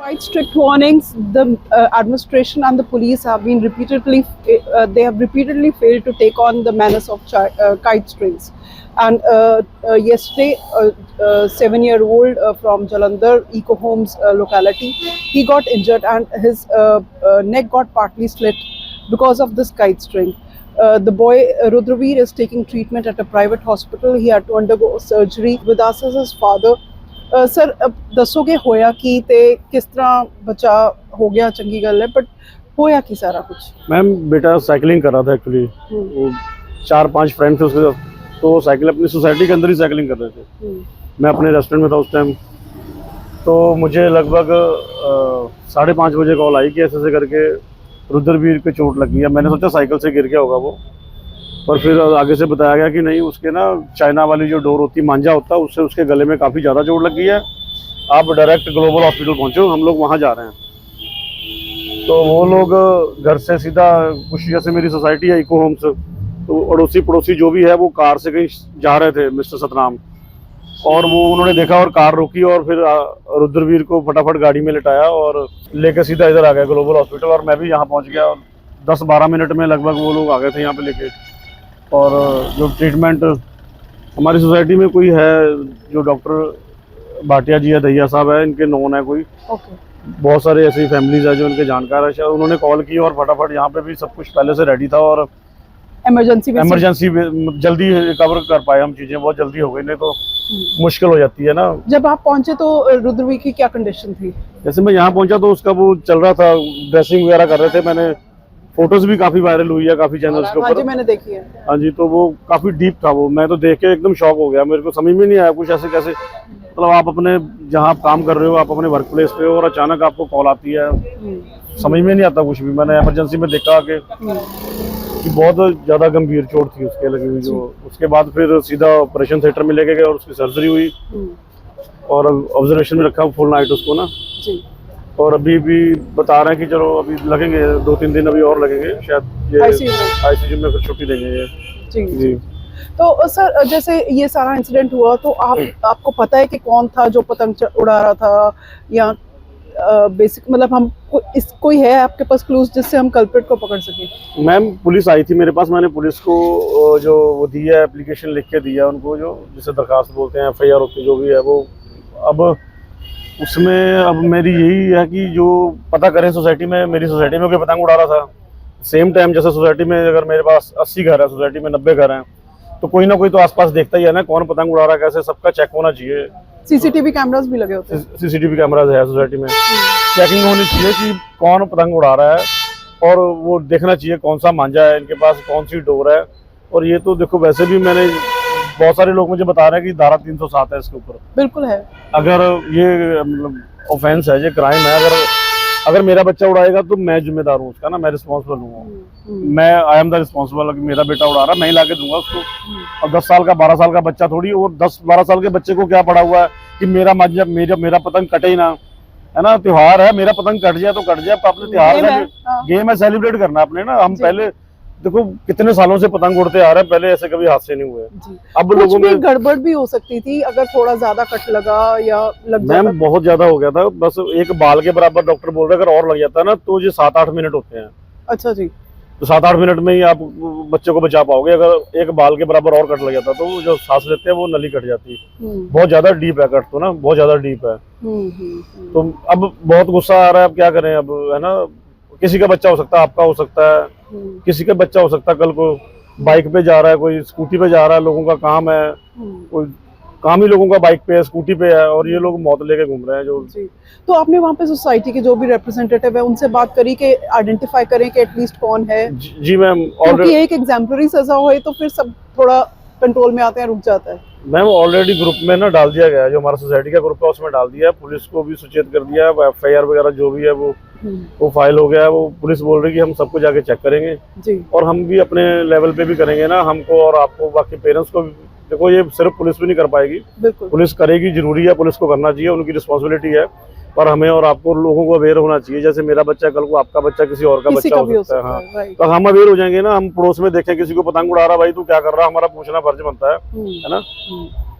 Despite strict warnings, the administration and the police have been repeatedly failed to take on the menace of kite strings. And yesterday, a 7-year-old from Jalandhar Eco Homes locality, he got injured and his neck got partly slit because of this kite string. The boy Rudraveer is taking treatment at a private hospital. He had to undergo surgery. With us as his father. Sir दसोगे होया कि ते किस तरह बचा हो गया चंगी गल है, बट होया कि सारा कुछ? मैम बेटा साइकिलिंग कर रहा था एक्चुअली, वो 4-5 फ्रेंड थे उसके साथ, तो साइकिल अपनी सोसाइटी के अंदर ही साइकिलिंग कर रहे थे। मैं अपने रेस्टोरेंट में था उस टाइम, तो मुझे लगभग 5:30 बजे कॉल आई कि ऐसे ऐसे करके रुद्रवीर को चोट लगी है। मैंने सोचा साइकिल से गिर गया होगा वो, और फिर आगे से बताया गया कि नहीं, उसके ना चाइना वाली जो डोर होती है, मांझा होता है, उससे उसके गले में काफ़ी ज़्यादा चोट लगी है। आप डायरेक्ट ग्लोबल हॉस्पिटल पहुँचो, हम लोग वहाँ जा रहे हैं। तो वो लोग घर से सीधा कुछ, जैसे मेरी सोसाइटी है इको होम्स, तो अड़ोसी पड़ोसी जो भी है वो कार से कहीं जा रहे थे, मिस्टर सतनाम, और वो उन्होंने देखा और कार रोकी और फिर रुद्रवीर को फटाफट गाड़ी में लिटाया और लेकर सीधा इधर आ गया ग्लोबल हॉस्पिटल। और मैं भी यहाँ पहुँच गया और 10-12 मिनट में लगभग वो लोग आ गए थे यहाँ पे लेके। और जो ट्रीटमेंट हमारी सोसाइटी में कोई है, जो डॉक्टर भाटिया जी है, दहिया साहब है, इनके नोन है कोई। बहुत सारे ऐसी फैमिलीज है जो इनके जानकार है, शायद उन्होंने कॉल की और फटाफट यहाँ पे भी सब कुछ पहले से रेडी था और इमरजेंसी जल्दी रिकवर कर पाए हम। चीज़ें बहुत जल्दी हो गई, नहीं तो मुश्किल हो जाती है ना। जब आप पहुंचे तो रुद्रवीर की क्या कंडीशन थी? जैसे मैं यहाँ पहुंचा तो उसका वो चल रहा था, ड्रेसिंग वगैरह कर रहे थे। मैंने फोटोज भी काफी वायरल हुई है काफी चैनल्स के ऊपर। हाँ जी, मैंने देखी है। हाँ जी, तो वो काफी डीप था वो, मैं तो देख के एकदम शॉक हो गया। मेरे को समझ में नहीं आया कुछ, ऐसे कैसे, मतलब आप अपने जहाँ आप काम कर रहे हो, आप अपने वर्क प्लेस पे हो और अचानक आपको कॉल आती है, समझ में नहीं आता कुछ भी। मैंने इमरजेंसी में देखा कि बहुत ज्यादा गंभीर चोट थी उसके लगी हुई। जो उसके बाद फिर सीधा ऑपरेशन थिएटर में लेके गए और उसकी सर्जरी हुई और ऑब्जर्वेशन में रखा फुल नाइट उसको ना जी। और अभी भी बता रहे हैं कि चलो अभी लगेंगे 2-3 दिन अभी और लगेंगे शायद, ये आईसीयू में फिर छुट्टी देंगे ये जी। तो सर जैसे ये सारा इंसिडेंट हुआ तो आपको पता है कि कौन था जो पतंग उड़ा रहा था, या बेसिक मतलब हम कोई है आपके पास क्लूज जिससे हम कल्प्रिट को पकड़ सके? मैम पुलिस आई थी मेरे पास, मैंने पुलिस को जो वो दी है, एप्लीकेशन लिख के दिया उनको, जो जिसे दरखास्त बोलते हैं, FIR होती जो भी है वो। अब उसमें अब मेरी यही है कि जो पता करें सोसाइटी में, मेरी सोसाइटी में कोई पतंग उड़ा रहा था सेम टाइम। जैसे सोसाइटी में अगर मेरे पास 80 घर है, सोसाइटी में 90 घर हैं, तो कोई ना कोई तो आसपास देखता ही है ना कौन पतंग उड़ा रहा है, कैसे, सबका चेक होना चाहिए। सीसीटीवी कैमरास भी लगे होते हैं। सीसीटीवी कैमरास है सोसाइटी में, चेकिंग होनी चाहिए कि कौन पतंग उड़ा रहा है और वो देखना चाहिए कौन सा मांझा है इनके पास, कौन सी डोर है। और ये तो देखो, वैसे भी मैंने बहुत सारे लोग मुझे बता रहे हैं कि धारा 307 है इसके ऊपर। बिल्कुल है, अगर ये ऑफेंस है, ये क्राइम है। अगर मेरा बच्चा उड़ाएगा तो मैं जिम्मेदार हूँ उसका ना, मैं रिस्पॉन्सिबल हूँ। मैं आई एम द रिस्पॉन्सिबल। अगर मेरा बेटा उड़ा रहा है, मैं ही ला के दूंगा उसको। अब 10 साल का 12 साल का बच्चा थोड़ी, और 10-12 साल के बच्चे को क्या पड़ा हुआ है कि मेरा पतंग कटे ही ना, है ना। त्योहार है, मेरा पतंग कट जाए तो कट जाए, अपने त्योहार गेम है, सेलिब्रेट करना अपने ना। हम पहले देखो कितने सालों से पतंग उड़ते आ रहे हैं, पहले ऐसे कभी हादसे नहीं हुए। अब लोगों में गड़बड़ भी हो सकती थी अगर थोड़ा ज्यादा कट लगा या लग जाता। मैम बहुत ज्यादा हो गया था, बस एक बाल के बराबर डॉक्टर बोल रहे, अगर और लग जाता है ना तो ये 7-8 मिनट होते हैं। अच्छा जी, तो 7-8 मिनट में ही आप बच्चे को बचा पाओगे। अगर एक बाल के बराबर और कट लग जाता तो जो सांस लेते हैं वो नली कट जाती। बहुत ज्यादा डीप है कट, तो ना बहुत ज्यादा डीप है। तो अब बहुत गुस्सा आ रहा है, अब क्या करें, अब है ना, किसी का बच्चा हो सकता है, आपका हो सकता है, किसी का बच्चा हो सकता है, कल को बाइक पे जा रहा है, कोई स्कूटी पे जा रहा है, लोगों का काम है, कोई काम ही लोगों का बाइक पे है, स्कूटी पे है, और ये लोग मौत लेके घूम रहे हैं जो जी। तो आपने वहाँ पे सोसाइटी के जो भी रिप्रेजेंटेटिव है उनसे बात करी कि आइडेंटिफाई करें कि एटलीस्ट कौन है? जी मैम, क्योंकि एक एग्जाम्पलरी सजा हो तो फिर सब थोड़ा कंट्रोल में आते हैं, रुक जाता है। मैम ऑलरेडी ग्रुप में ना डाल दिया गया है, जो हमारा सोसाइटी का ग्रुप है उसमें डाल दिया है, पुलिस को भी सूचित कर दिया है, FIR वगैरह जो भी है वो फाइल हो गया है। वो पुलिस बोल रही है कि हम सबको जाके चेक करेंगे जी। और हम भी अपने लेवल पे भी करेंगे ना, हमको और आपको, बाकी पेरेंट्स को भी। देखो ये सिर्फ पुलिस भी नहीं कर पाएगी, पुलिस करेगी, जरूरी है, पुलिस को करना चाहिए, उनकी रिस्पॉन्सिबिलिटी है। पर हमें और आपको लोगों को अवेयर होना चाहिए। जैसे मेरा बच्चा, कल को आपका बच्चा, किसी और का बच्चा हो सकता है। हाँ, तो हम अवेयर हो जाएंगे ना। हम पड़ोस में देखें किसी को पतंग उड़ा रहा, भाई तू क्या कर रहा है, हमारा पूछना फर्ज बनता है ना।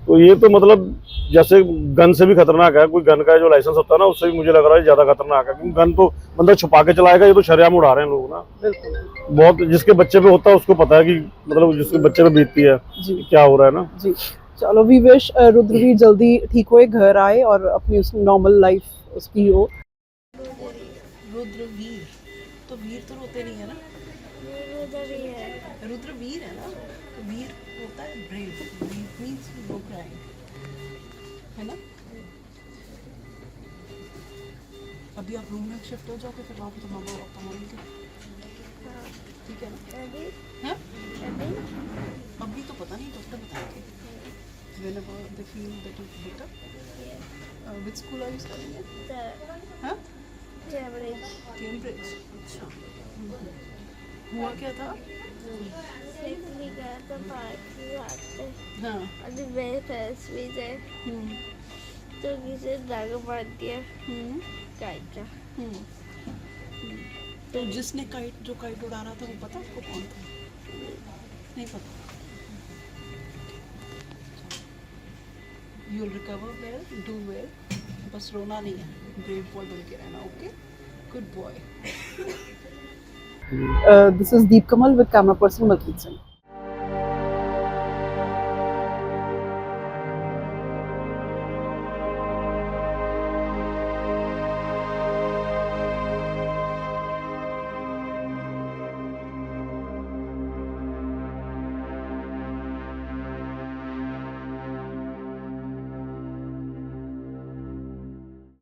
तो ये तो मतलब जैसे गन से भी खतरनाक है, कोई गन का जो लाइसेंस होता है ना उससे भी मुझे लग रहा है ज्यादा खतरनाक है, क्योंकि गन तो बंदा छुपा के चलाएगा, ये तो शरेआम उड़ा रहे हैं लोग ना। बिल्कुल बहुत जिसके बच्चे पे होता है उसको पता है कि मतलब जिसके बच्चे पे बीतती है जी क्या हो रहा है ना। जी। चलो वी विश रुद्रवीर जल्दी ठीक होए, घर आए और अपनी उस नॉर्मल लाइफ उसकी हो। रुद्रवीर तो वीर तो रोते नहीं है ना, रुद्रवीर है ना, वीर होता है ब्रेव, वीर मींस नो क्राइंग, है ना। अभी आप रूम में शिफ्ट हो जाओगे, फिर आप तो मामा पापा मिलके, ठीक है ना। हाँ अभी तो पता नहीं, डॉक्टर बताएंगे whenever they feel that it's better. Which school are you studying in? हाँ कैम्ब्रिज। अच्छा हुआ क्या था? हाँ मेरे फ्रेंड्स भी थे तो किसी दाग मार दिया काइट का। तो जिसने काइट जो काइट उड़ा रहा था वो पता आपको कौन था? नहीं पता। You will recover well, do well, बस रोना नहीं है, ब्रेव बॉय बन के रहना, okay, good boy. This is Deep Kamal with camera person Malpreet Singh.